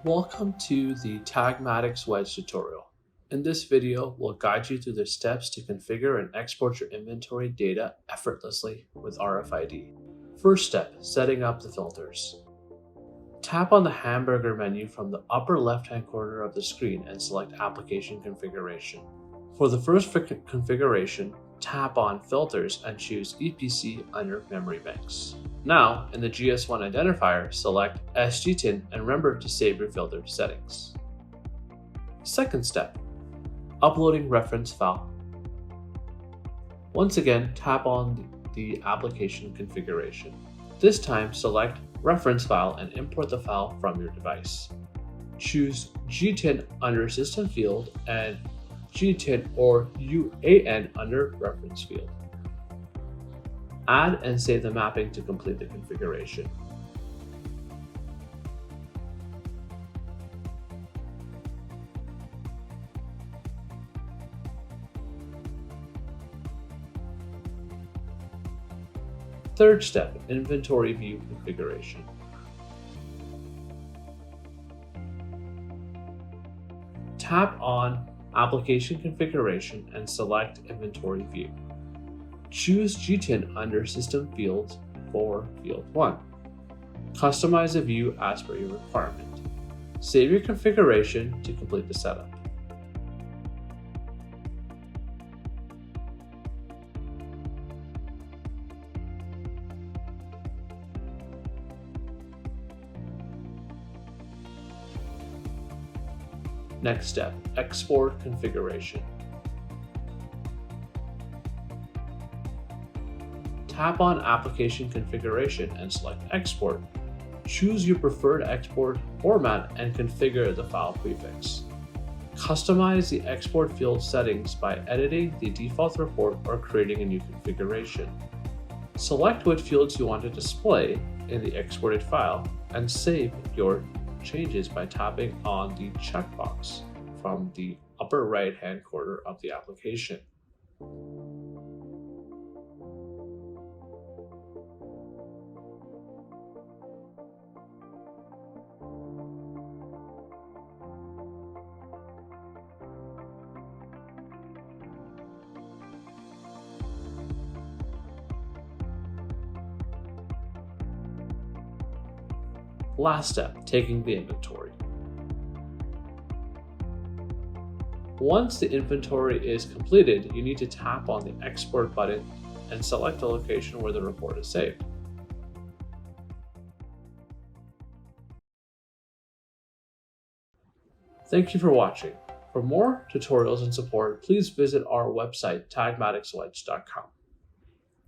Welcome to the TagMatiks Wedge tutorial. In this video, we'll guide you through the steps to configure and export your inventory data effortlessly with RFID. First step, setting up the filters. Tap on the hamburger menu from the upper left-hand corner of the screen and select Application Configuration. For the first configuration, tap on Filters and choose EPC under Memory Banks. Now, in the GS1 identifier, select GTIN and remember to save your filter settings. Second step, uploading reference file. Once again, tap on the application configuration. This time, select reference file and import the file from your device. Choose GTIN under System Field and GTIN or UAN under Reference Field. Add and save the mapping to complete the configuration. Third step, inventory view configuration. Tap on Application Configuration and select Inventory View. Choose GTIN under System Fields for Field 1. Customize a view as per your requirement. Save your configuration to complete the setup. Next step, export configuration. Tap on Application Configuration and select Export. Choose your preferred export format and configure the file prefix. Customize the export field settings by editing the default report or creating a new configuration. Select what fields you want to display in the exported file and save your changes by tapping on the checkbox from the upper right-hand corner of the application. Last step, taking the inventory. Once the inventory is completed, you need to tap on the Export button and select the location where the report is saved. Thank you for watching. For more tutorials and support, please visit our website, tagmatikswedge.com.